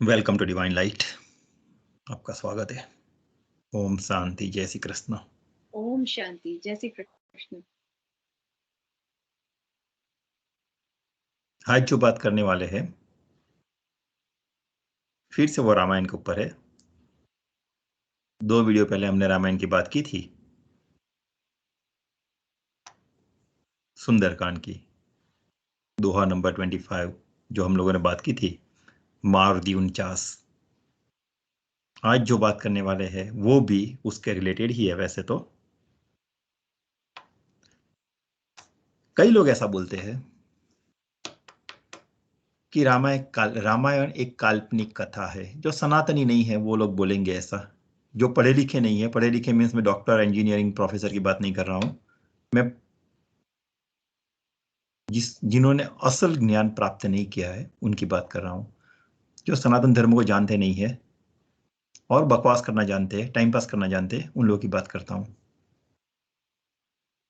Welcome to divine light. आपका स्वागत है। ओम शांति, जय श्री कृष्ण। ओम शांति, जय श्री कृष्ण। आज जो बात करने वाले हैं फिर से वो रामायण के ऊपर है। 2 वीडियो पहले हमने रामायण की बात की थी, सुंदरकांड की, दोहा नंबर 25 जो हम लोगों ने बात की थी, मारुति 49। आज जो बात करने वाले हैं वो भी उसके रिलेटेड ही है। वैसे तो कई लोग ऐसा बोलते हैं कि रामायण एक काल्पनिक कथा है जो सनातनी नहीं है। वो लोग बोलेंगे ऐसा, जो पढ़े लिखे नहीं है। पढ़े लिखे मीन्स मैं डॉक्टर, इंजीनियरिंग, प्रोफेसर की बात नहीं कर रहा हूं। मैं जिन्होंने असल ज्ञान प्राप्त नहीं किया है उनकी बात कर रहा हूं, जो सनातन धर्म को जानते नहीं है और बकवास करना जानते हैं, टाइम पास करना जानते हैं, उन लोगों की बात करता हूं।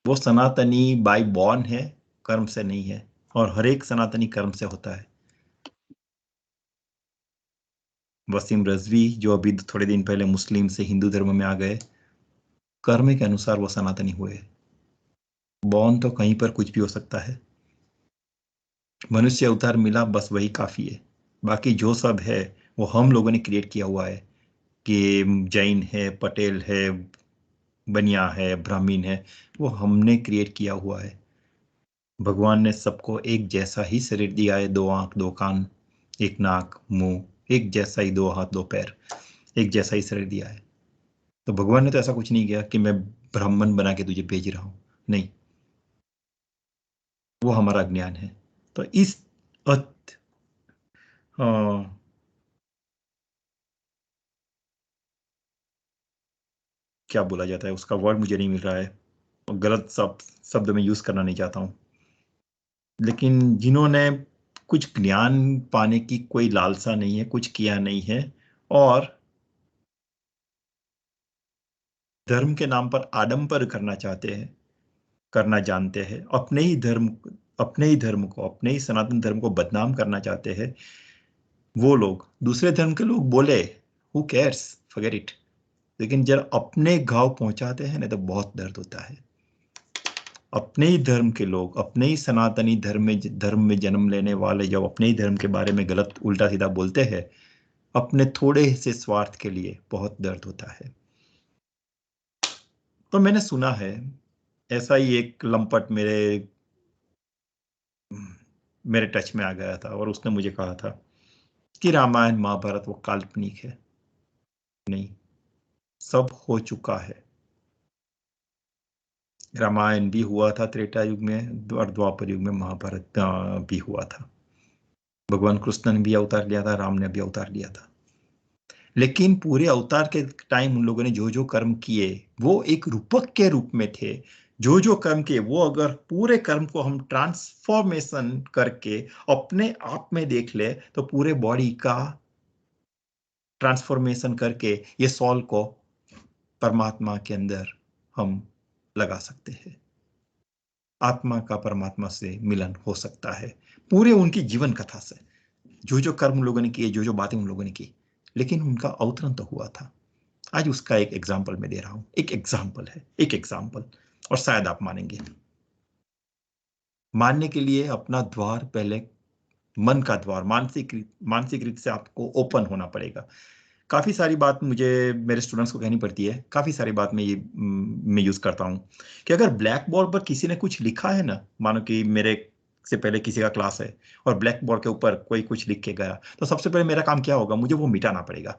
वो सनातनी बाय बॉर्न है, कर्म से नहीं है, और हर एक सनातनी कर्म से होता है। वसीम रजवी जो अभी थोड़े दिन पहले मुस्लिम से हिंदू धर्म में आ गए, कर्म के अनुसार वो सनातनी हुए। बॉर्न तो कहीं पर कुछ भी हो सकता है। मनुष्य अवतार मिला, बस वही काफी है। बाकी जो सब है वो हम लोगों ने क्रिएट किया हुआ है कि जैन है, पटेल है, बनिया है, ब्राह्मीण है, वो हमने क्रिएट किया हुआ है। भगवान ने सबको एक जैसा ही शरीर दिया है, 2 आंख, 2 कान, 1 नाक, मुंह, एक जैसा ही 2 हाथ, 2 पैर, एक जैसा ही शरीर दिया है। तो भगवान ने तो ऐसा कुछ नहीं किया कि मैं ब्राह्मण बना के तुझे भेज रहा हूं, नहीं। वो हमारा ज्ञान है। तो इस अत, क्या बोला जाता है, उसका वर्ड मुझे नहीं मिल रहा है, गलत शब्द में यूज करना नहीं चाहता हूं। लेकिन जिन्होंने कुछ ज्ञान पाने की कोई लालसा नहीं है, कुछ किया नहीं है, और धर्म के नाम पर आडंबर करना चाहते हैं, करना जानते हैं, अपने ही धर्म को, अपने ही सनातन धर्म को बदनाम करना चाहते हैं, वो लोग दूसरे धर्म के लोग बोले, हु केयर्स, फॉरगेट इट। लेकिन जब अपने घाव पहुंचाते हैं ना तो बहुत दर्द होता है। अपने ही धर्म के लोग, अपने ही सनातनी धर्म में जन्म लेने वाले जब अपने ही धर्म के बारे में गलत उल्टा सीधा बोलते हैं अपने थोड़े से स्वार्थ के लिए, बहुत दर्द होता है। तो मैंने सुना है, ऐसा ही एक लंपट मेरे टच में आ गया था और उसने मुझे कहा था कि रामायण महाभारत वो काल्पनिक है। नहीं, सब हो चुका है। रामायण भी हुआ था त्रेता युग में, और द्वापर युग में महाभारत भी हुआ था। भगवान कृष्ण ने भी अवतार लिया था, राम ने भी अवतार लिया था। लेकिन पूरे अवतार के टाइम उन लोगों ने जो जो कर्म किए वो एक रूपक के रूप में थे। जो जो कर्म किए वो अगर पूरे कर्म को हम ट्रांसफॉर्मेशन करके अपने आप में देख ले तो पूरे बॉडी का ट्रांसफॉर्मेशन करके ये सॉल को परमात्मा के अंदर हम लगा सकते हैं। आत्मा का परमात्मा से मिलन हो सकता है पूरे उनकी जीवन कथा से। जो जो कर्म उन लोगों ने किए, जो जो बातें उन लोगों ने की, लेकिन उनका अवतरण तो हुआ था। आज उसका एक एग्जाम्पल मैं दे रहा हूं। एक एग्जाम्पल है, एक एग्जाम्पल, और शायद आप मानेंगे। मानने के लिए अपना द्वार पहले, मन का द्वार, मानसिक रीत से आपको ओपन होना पड़ेगा। काफी सारी बात मुझे मेरे स्टूडेंट्स को कहनी पड़ती है, काफी सारी बात मैं यूज करता हूं कि अगर ब्लैक बोर्ड पर किसी ने कुछ लिखा है ना, मानो कि मेरे से पहले किसी का क्लास है और ब्लैक बोर्ड के ऊपर कोई कुछ लिख के गया, तो सबसे पहले मेरा काम क्या होगा, मुझे वो मिटाना पड़ेगा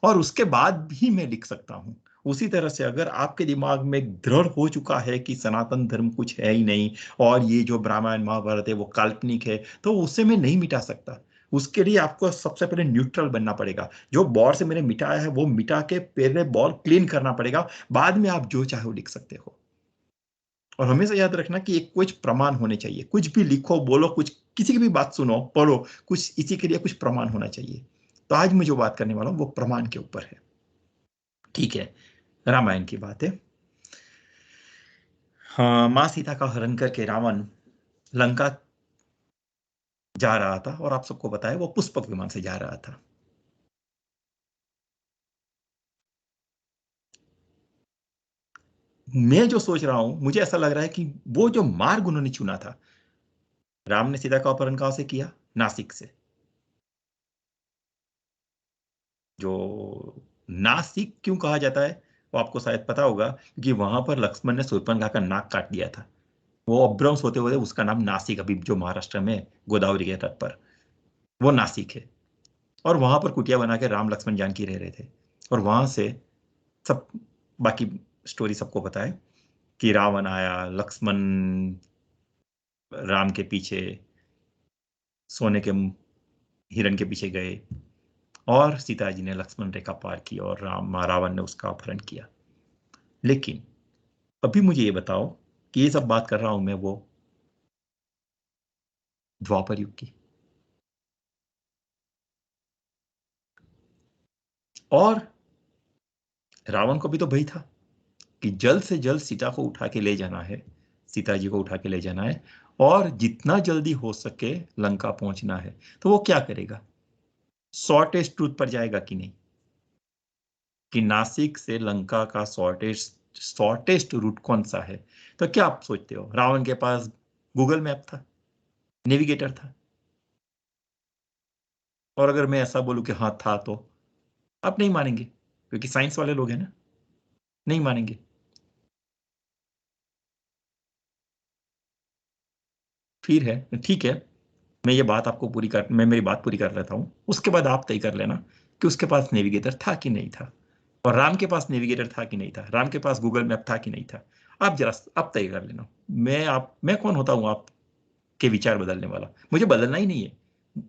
और उसके बाद ही मैं लिख सकता हूं। उसी तरह से अगर आपके दिमाग में दृढ़ हो चुका है कि सनातन धर्म कुछ है ही नहीं और ये जो रामायण महाभारत है वो काल्पनिक है, तो उसे मैं नहीं मिटा सकता। उसके लिए आपको सबसे पहले न्यूट्रल बनना पड़ेगा। जो बॉल से मैंने मिटाया है वो मिटा के पहले बॉल क्लीन करना पड़ेगा, बाद में आप जो चाहे वो लिख सकते हो। और हमेशा याद रखना कि एक कुछ प्रमाण होने चाहिए। कुछ भी लिखो, बोलो, कुछ किसी की भी बात सुनो, पढ़ो, कुछ इसी के लिए कुछ प्रमाण होना चाहिए। तो आज मैं जो बात करने वाला हूं वो प्रमाण के ऊपर है। ठीक है, रामायण की बात है। हाँ, माँ सीता का हरण करके रावण लंका जा रहा था, और आप सबको पता है वो पुष्पक विमान से जा रहा था। मैं जो सोच रहा हूं, मुझे ऐसा लग रहा है कि वो जो मार्ग उन्होंने चुना था, राम ने सीता का अपहरण कहां से किया? नासिक से। जो नासिक क्यों कहा जाता है वो आपको शायद पता होगा, क्योंकि वहां पर लक्ष्मण ने शूर्पणखा का नाक काट दिया था। वो अभ्रंश होते हुए उसका नाम नासिक, अभी जो महाराष्ट्र में गोदावरी के तट पर, वो नासिक है। और वहां पर कुटिया बना के राम लक्ष्मण जानकी रह रहे थे। और वहां से सब बाकी स्टोरी सबको पता है कि रावण आया, लक्ष्मण राम के पीछे सोने के हिरण के पीछे गए, और सीता जी ने लक्ष्मण रेखा पार की और रावण ने उसका अपहरण किया। लेकिन अभी मुझे ये बताओ कि ये सब बात कर रहा हूं मैं वो द्वापर युग की, और रावण को भी तो भय था कि जल्द से जल्द सीता को उठा के ले जाना है, सीता जी को उठा के ले जाना है, और जितना जल्दी हो सके लंका पहुंचना है। तो वो क्या करेगा? शॉर्टेस्ट रूट पर जाएगा कि नहीं, कि नासिक से लंका का शॉर्टेस्ट रूट कौन सा है? तो क्या आप सोचते हो? रावण के पास गूगल मैप था, नेविगेटर था। और अगर मैं ऐसा बोलूं कि हाँ था, तो आप नहीं मानेंगे, क्योंकि साइंस वाले लोग हैं ना, नहीं मानेंगे। फिर है, ठीक है, मैं मेरी बात पूरी कर लेता हूं, उसके बाद आप तय कर लेना कि उसके पास नेविगेटर था कि नहीं था, और राम के पास नेविगेटर था कि नहीं था, राम के पास गूगल मैप था कि नहीं था। आप जरा आप तय कर लेना। मैं कौन होता हूं आपके विचार बदलने वाला? मुझे बदलना ही नहीं है,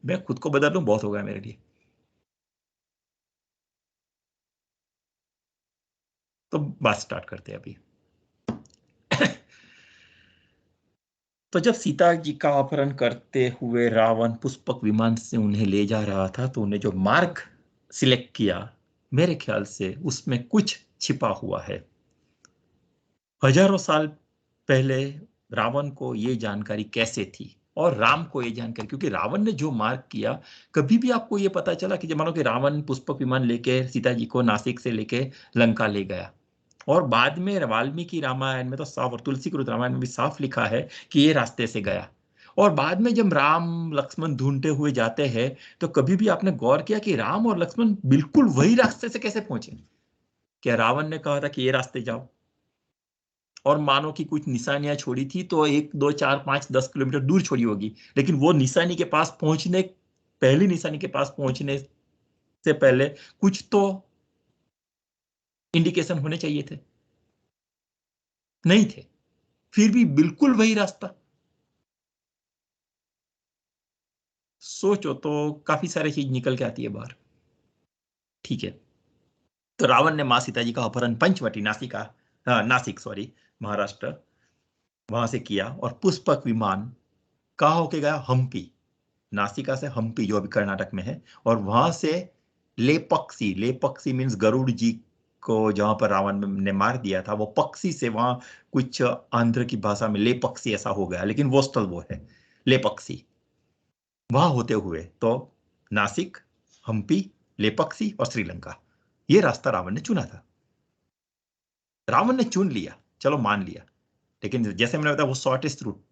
मैं खुद को बदल लूं बहुत हो गया मेरे लिए। तो बात स्टार्ट करते हैं अभी। तो जब सीता जी का अपहरण करते हुए रावण पुष्पक विमान से उन्हें ले जा रहा था, तो उन्हें जो मार्ग सिलेक्ट किया, मेरे ख्याल से उसमें कुछ छिपा हुआ है। हजारों साल पहले रावण को ये जानकारी कैसे थी, और राम को ये जानकारी, क्योंकि रावण ने जो मार्ग किया, कभी भी आपको ये पता चला कि जब मानो कि रावण पुष्पक विमान लेके सीता जी को नासिक से लेके लंका ले गया, और बाद में वाल्मीकि रामायण में तो साफ, और तुलसी कृत रामायण में भी साफ लिखा है कि ये रास्ते से गया। और बाद में जब राम लक्ष्मण ढूंढते हुए जाते हैं, तो कभी भी आपने गौर किया कि राम और लक्ष्मण बिल्कुल वही रास्ते से कैसे पहुंचे? क्या रावण ने कहा था कि ये रास्ते जाओ, और मानो कि कुछ निशानियां छोड़ी थी, तो 1 2 4 5 10 किलोमीटर दूर छोड़ी होगी, लेकिन वो निशानी के पास पहुंचने, पहली निशानी के पास पहुंचने से पहले कुछ तो इंडिकेशन होने चाहिए थे, नहीं थे। फिर भी बिल्कुल वही रास्ता। सोचो तो काफी सारी चीज निकल के आती है बाहर। ठीक है, तो रावण ने मां सीता जी का अपहरण पंचवटी, नासिका, नासिक सॉरी, महाराष्ट्र, वहां से किया, और पुष्पक विमान कहाँ होके गया? हम्पी, नासिका से हम्पी जो अभी कर्नाटक में है, और वहां से लेपक्सी, लेपक्सी मीन्स गरुड़ जी को जहां पर रावण ने मार दिया था, वो पक्षी से वहां कुछ आंध्र की भाषा में लेपक्सी ऐसा हो गया, लेकिन वो स्थल वो है लेपक्सी। वहां होते हुए तो नासिक, हम्पी, लेपक्सी और श्रीलंका, ये रास्ता रावण ने चुना था। रावण ने चुन लिया, चलो मान लिया, लेकिन जैसे मैंने बताया वो शॉर्टेस्ट रूट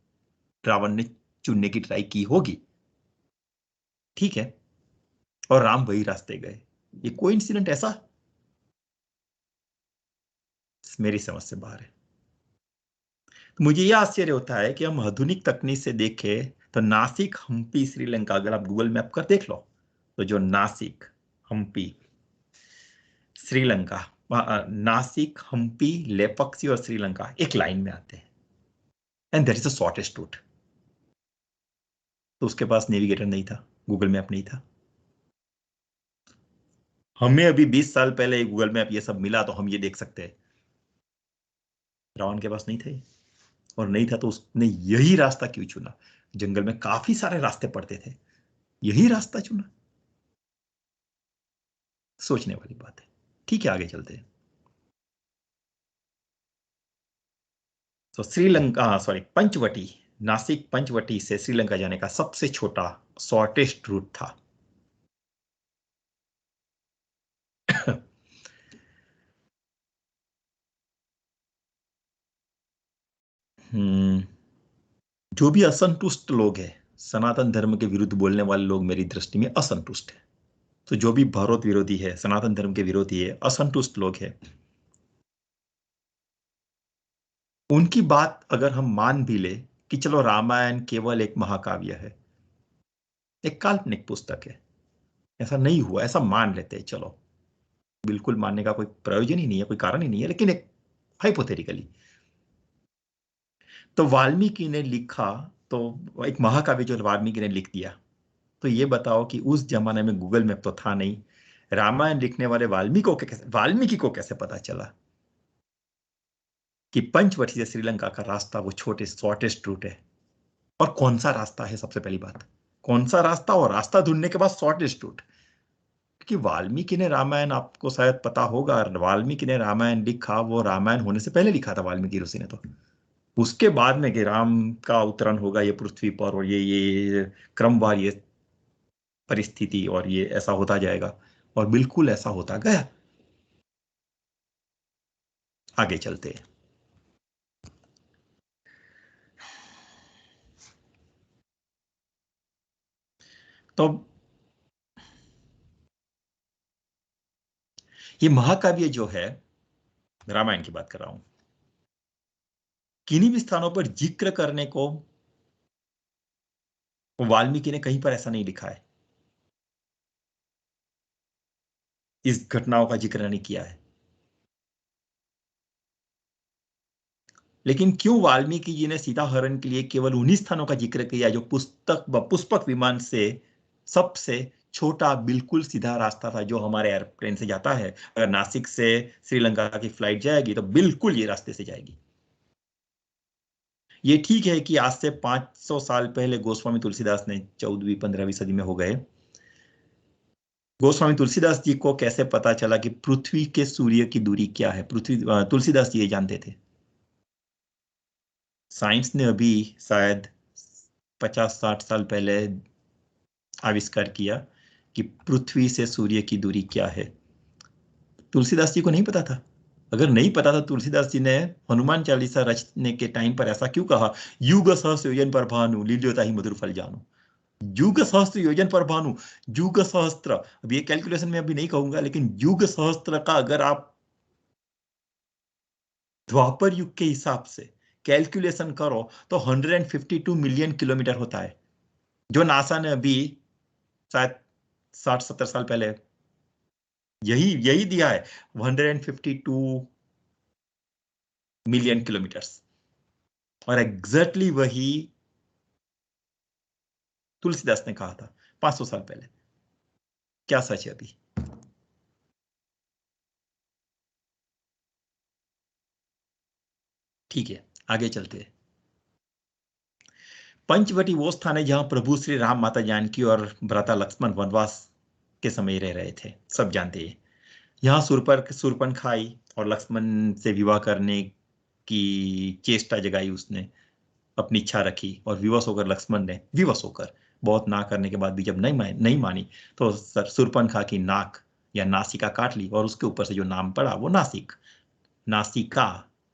रावण ने चुनने की ट्राई की होगी, ठीक है, और राम वही रास्ते गए। ये कोइंसिडेंट ऐसा? मेरी समझ से बाहर है। तो मुझे यह आश्चर्य होता है कि हम आधुनिक तकनीक से देखें तो नासिक, हम्पी, श्रीलंका, अगर आप गूगल मैप कर देख लो, तो जो नासिक, हम्पी, श्रीलंका, नासिक, हम्पी, लेपक्सी और श्रीलंका एक लाइन में आते हैं, and that is the shortest route. तो उसके पास नेविगेटर नहीं था, गूगल मैप नहीं था। हमें अभी 20 साल पहले गूगल मैप ये सब मिला, तो हम ये देख सकते हैं। रावण के पास नहीं थे, और नहीं था तो उसने यही रास्ता क्यों चुना? जंगल में काफी सारे रास्ते पड़ते थे, यही रास्ता चुना। सोचने वाली बात है। ठीक है, आगे चलते हैं। तो श्रीलंका, सॉरी, पंचवटी, नासिक पंचवटी से श्रीलंका जाने का सबसे छोटा शॉर्टेस्ट रूट था? जो भी असंतुष्ट लोग हैं, सनातन धर्म के विरुद्ध बोलने वाले लोग मेरी दृष्टि में असंतुष्ट है। तो जो भी भारत विरोधी है, सनातन धर्म के विरोधी है, असंतुष्ट लोग हैं, उनकी बात अगर हम मान भी ले कि चलो रामायण केवल एक महाकाव्य है, एक काल्पनिक पुस्तक है, ऐसा नहीं हुआ, ऐसा मान लेते हैं, चलो बिल्कुल मानने का कोई प्रयोजन ही नहीं है, कोई कारण ही नहीं है, लेकिन एक हाइपोथेटिकली, तो वाल्मीकि ने लिखा, तो एक महाकाव्य जो वाल्मीकि ने लिख दिया, तो ये बताओ कि उस जमाने में गूगल मैप तो था नहीं, रामायण लिखने वाले वाल्मीकि को कैसे पता चला कि पंचवटी से श्रीलंका का रास्ता वो छोटे शॉर्टेस्ट रूट है? और कौन सा रास्ता है, सबसे पहली बात, कौन सा रास्ता, और रास्ता ढूंढने के बाद शॉर्टेस्ट रूट? क्योंकि वाल्मीकि ने रामायण, आपको शायद पता होगा, वाल्मीकि ने रामायण लिखा, वो रामायण होने से पहले लिखा था वाल्मीकि ऋषि ने, तो उसके बाद में कि राम का अवतरण होगा ये पृथ्वी पर, और ये क्रमवार ये परिस्थिति, और ये ऐसा होता जाएगा, और बिल्कुल ऐसा होता गया। आगे चलते हैं। तो ये महाकाव्य जो है, रामायण की बात कर रहा हूं, किन्हीं भी स्थानों पर जिक्र करने को वाल्मीकि ने कहीं पर ऐसा नहीं लिखा है, इस घटनाओं का जिक्र नहीं किया है। लेकिन क्यों वाल्मीकि जी ने सीता हरण के लिए केवल उन्हीं स्थानों का जिक्र किया जो पुष्पक विमान से सबसे छोटा बिल्कुल सीधा रास्ता था, जो हमारे एयरप्लेन से जाता है? अगर नासिक से श्रीलंका की फ्लाइट जाएगी तो बिल्कुल ये रास्ते से जाएगी। ये ठीक है कि आज से 500 साल पहले गोस्वामी तुलसीदास ने, 14वीं 15वीं सदी में हो गए, गोस्वामी तुलसीदास जी को कैसे पता चला कि पृथ्वी के सूर्य की दूरी क्या है? तुलसीदास जी ये जानते थे। साइंस ने अभी शायद 50-60 साल पहले आविष्कार किया कि पृथ्वी से सूर्य की दूरी क्या है। तुलसीदास जी को नहीं पता था। अगर नहीं पता था, तुलसीदास जी ने हनुमान चालीसा रचने के टाइम पर ऐसा क्यों कहा, युग सहस्त्र योजन पर भानु लील्योता ही मधुर फल जानो? युग सहस्त्र योजन पर भानु, युग सहस्त्र, अब ये कैलकुलेशन में अभी नहीं कहूंगा, लेकिन युग सहस्त्र का अगर आप द्वापर युग के हिसाब से कैलकुलेशन करो तो 152 मिलियन किलोमीटर होता है, जो नासा ने अभी शायद 60-70 साल पहले यही यही दिया है, 152 मिलियन किलोमीटर्स। और एग्जैक्टली वही तुलसीदास ने कहा था 500 साल पहले। क्या सच है अभी? ठीक है, आगे चलते हैं। पंचवटी वो स्थान है जहां प्रभु श्री राम, माता जानकी और भ्राता लक्ष्मण वनवास के समय रह रहे थे, सब जानते हैं। यहाँ शूर्पणखा आई और लक्ष्मण से विवाह करने की चेष्टा जगाई उसने, अपनी इच्छा रखी, और विवश होकर बहुत ना करने के बाद भी जब नहीं मानी, तो शूर्पणखा की नाक या नासिका काट ली, और उसके ऊपर से जो नाम पड़ा वो नासिका,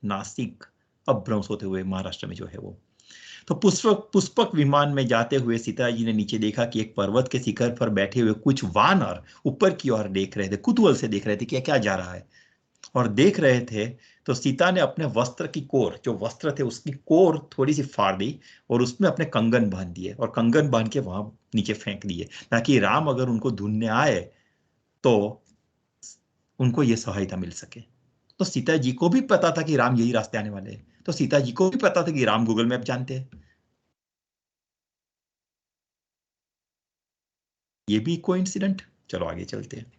नासिक, अब भ्रंश होते हुए महाराष्ट्र में जो है वो। तो पुष्पक विमान में जाते हुए सीता जी ने नीचे देखा कि एक पर्वत के शिखर पर बैठे हुए कुछ वानर ऊपर की ओर देख रहे थे, कुतूहल से देख रहे थे कि क्या जा रहा है, और देख रहे थे। तो सीता ने अपने वस्त्र की कोर, जो वस्त्र थे उसकी कोर थोड़ी सी फाड़ दी, और उसमें अपने कंगन बांध दिए, और कंगन बांध के वहां नीचे फेंक दिए, ताकि राम अगर उनको ढूंढने आए तो उनको ये सहायता मिल सके। तो सीता जी को भी पता था कि राम यही रास्ते आने वाले हैं, तो सीता जी को भी पता था कि राम गूगल मैप जानते हैं। ये भी कोइंसिडेंट? चलो आगे चलते हैं।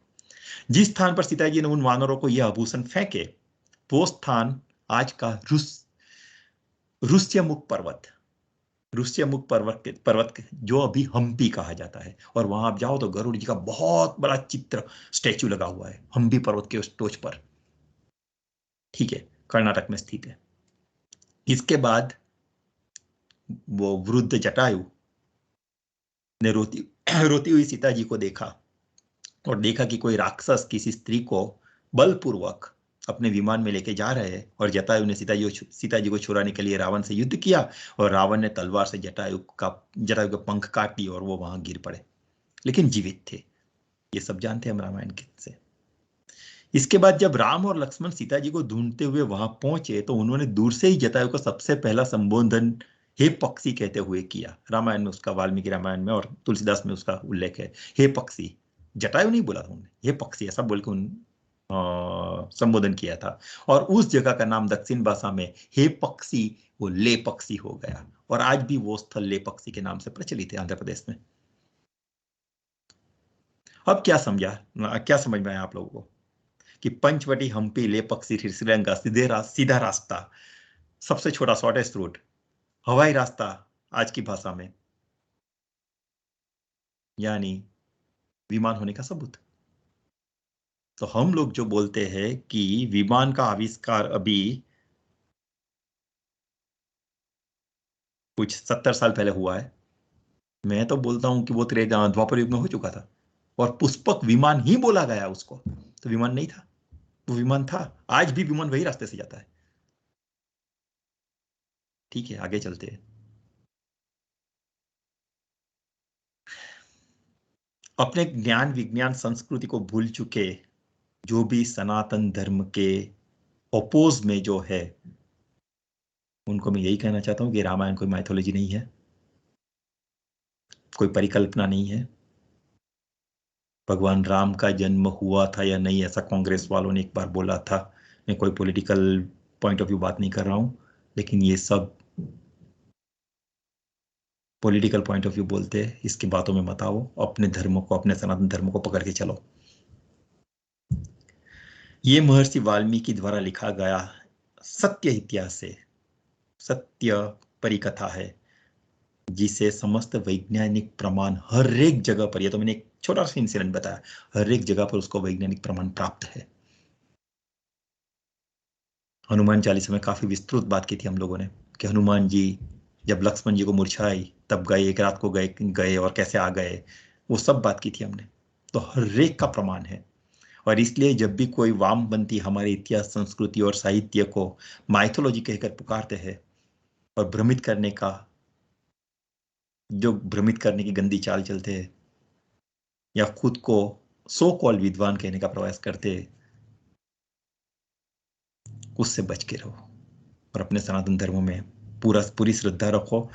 जिस स्थान पर सीता जी ने उन वानरों को यह आभूषण फेंके, वो स्थान आज का रुस्यमुख पर्वत, जो अभी हम्पी कहा जाता है, और वहां आप जाओ तो गरुड़ जी का बहुत बड़ा चित्र, स्टैचू लगा हुआ है हम्पी पर्वत के उस टोच पर। ठीक है, कर्नाटक में स्थित है। इसके बाद वो वृद्ध जटायु ने रोती रोती हुई सीता जी को देखा और देखा कि कोई राक्षस किसी स्त्री को बलपूर्वक अपने विमान में लेके जा रहे हैं, और जटायु ने सीता जी को छुड़ाने के लिए रावण से युद्ध किया, और रावण ने तलवार से जटायु के पंख काट दिए और वो वहां गिर पड़े, लेकिन जीवित थे। ये सब जानते हैं हम रामायण के से। इसके बाद जब राम और लक्ष्मण सीता जी को ढूंढते हुए वहां पहुंचे, तो उन्होंने दूर से ही जटायु को सबसे पहला संबोधन हे पक्षी कहते हुए किया। रामायण में उसका, वाल्मीकि रामायण में और तुलसीदास में उसका उल्लेख है, हे पक्षी। जटायु नहीं बोला था उन्होंने, हे पक्षी ऐसा बोल के संबोधन किया था। और उस जगह का नाम दक्षिण भाषा में हे पक्षी वो ले पक्षी हो गया, और आज भी वो स्थल ले पक्षी के नाम से प्रचलित है आंध्र प्रदेश में। अब क्या समझ में आया आप लोगों को कि पंचवटी, हम्पी, लेपक्षी, श्रीलंका सीधा रास्ता, सबसे छोटा शॉर्टेस्ट रूट, हवाई रास्ता आज की भाषा में, यानी विमान होने का सबूत। तो हम लोग जो बोलते हैं कि विमान का आविष्कार अभी कुछ 70 साल पहले हुआ है, मैं तो बोलता हूं कि वो द्वापर युग में हो चुका था, और पुष्पक विमान ही बोला गया उसको। तो विमान नहीं था, वो विमान था। आज भी विमान वही रास्ते से जाता है। ठीक है, आगे चलते हैं। अपने ज्ञान, विज्ञान, संस्कृति को भूल चुके जो भी सनातन धर्म के ओपोज में जो है, उनको मैं यही कहना चाहता हूं कि रामायण कोई माइथोलॉजी नहीं है, कोई परिकल्पना नहीं है। भगवान राम का जन्म हुआ था या नहीं, ऐसा कांग्रेस वालों ने एक बार बोला था। मैं कोई पॉलिटिकल पॉइंट ऑफ व्यू बात नहीं कर रहा हूं, लेकिन ये सब पॉलिटिकल पॉइंट ऑफ व्यू बोलते हैं। इसकी बातों में मत आओ, अपने धर्म को, अपने सनातन धर्म को पकड़ के चलो। ये महर्षि वाल्मीकि द्वारा लिखा गया सत्य इतिहास है, सत्य परिकथा है, जिसे समस्त वैज्ञानिक प्रमाण हर एक जगह पर, यह तो मैंने एक छोटा सा इंसिडेंट बताया, हर एक जगह पर उसको वैज्ञानिक प्रमाण प्राप्त है। हनुमान चालीसा में काफी विस्तृत बात की थी हम लोगों ने कि हनुमान जी जब लक्ष्मण जी को मूर्छाई तब गए, एक रात को गए गए और कैसे आ गए, वो सब बात की थी हमने। तो हर एक का प्रमाण है। और इसलिए जब भी कोई वामपंथी हमारे इतिहास, संस्कृति और साहित्य को माइथोलॉजी कहकर पुकारते हैं और भ्रमित करने की गंदी चाल चलते हैं, या खुद को सो कॉल विद्वान कहने का प्रयास करते हैं, उससे बच के रहो और अपने सनातन धर्म में पूरी श्रद्धा रखो।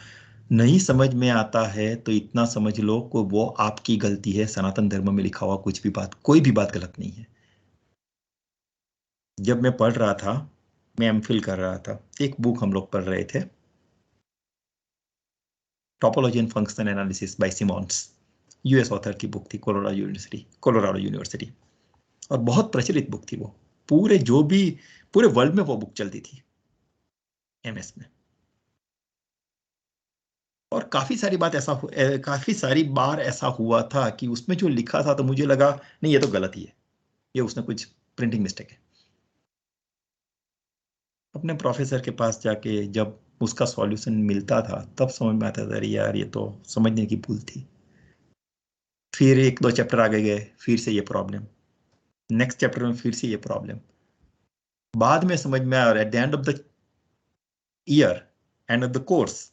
नहीं समझ में आता है तो इतना समझ लो कि वो आपकी गलती है। सनातन धर्म में लिखा हुआ कुछ भी बात, कोई भी बात गलत नहीं है। जब मैं पढ़ रहा था, मैं एमफिल कर रहा था, एक बुक हम लोग पढ़ रहे थे, topology and function analysis by Simmons, US author की बुक थी, कोलोराडो यूनिवर्सिटी, और बहुत प्रचलित बुक थी वो। पूरे वर्ल्ड में वो बुक चलती थी, एमएस में। और काफी सारी बार ऐसा हुआ था कि उसमें जो लिखा था तो मुझे लगा नहीं, ये तो गलत ही है, ये उसने कुछ प्रिंटिंग मिस्टेक है। अपने प्रोफेसर के पास जाके जब उसका सॉल्यूशन मिलता था तब समझ में आता था, अरे यार ये तो समझने की भूल थी। फिर एक दो चैप्टर आगे गए, फिर से ये प्रॉब्लम, नेक्स्ट चैप्टर में फिर से ये प्रॉब्लम। बाद में समझ में आया, at the end of the year, end of the course,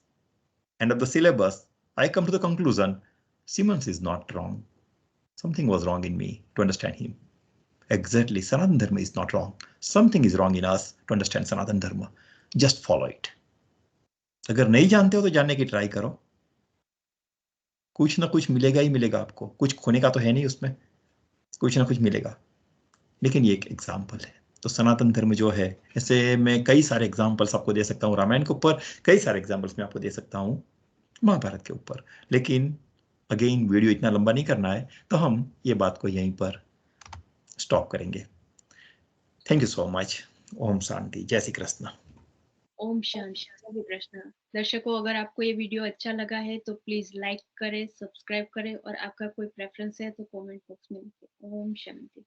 end of the syllabus, I come to the conclusion, Simmons is not wrong. Something was wrong in me to understand him. Exactly, Sanatan Dharma is not wrong. Something is wrong in us to understand Sanatan Dharma. Just follow it. अगर नहीं जानते हो तो जानने की try करो, कुछ ना कुछ मिलेगा ही मिलेगा आपको। कुछ खोने का तो है नहीं उसमें, कुछ ना कुछ मिलेगा। लेकिन ये एक एग्जाम्पल है। तो सनातन धर्म जो है, ऐसे मैं कई सारे एग्जाम्पल्स आपको दे सकता हूँ रामायण के ऊपर, कई सारे एग्जाम्पल्स मैं आपको दे सकता हूँ महाभारत के ऊपर। लेकिन अगेन वीडियो इतना लंबा नहीं करना है, तो हम ये बात को यहीं पर स्टॉप करेंगे। Thank you so much. Om शांति, जय श्री कृष्ण। ओम शांति, जय श्री कृष्ण। दर्शकों, अगर आपको ये वीडियो अच्छा लगा है तो प्लीज लाइक करें, सब्सक्राइब करें, और आपका कोई प्रेफरेंस है तो कमेंट बॉक्स में लिखें। ओम शांति।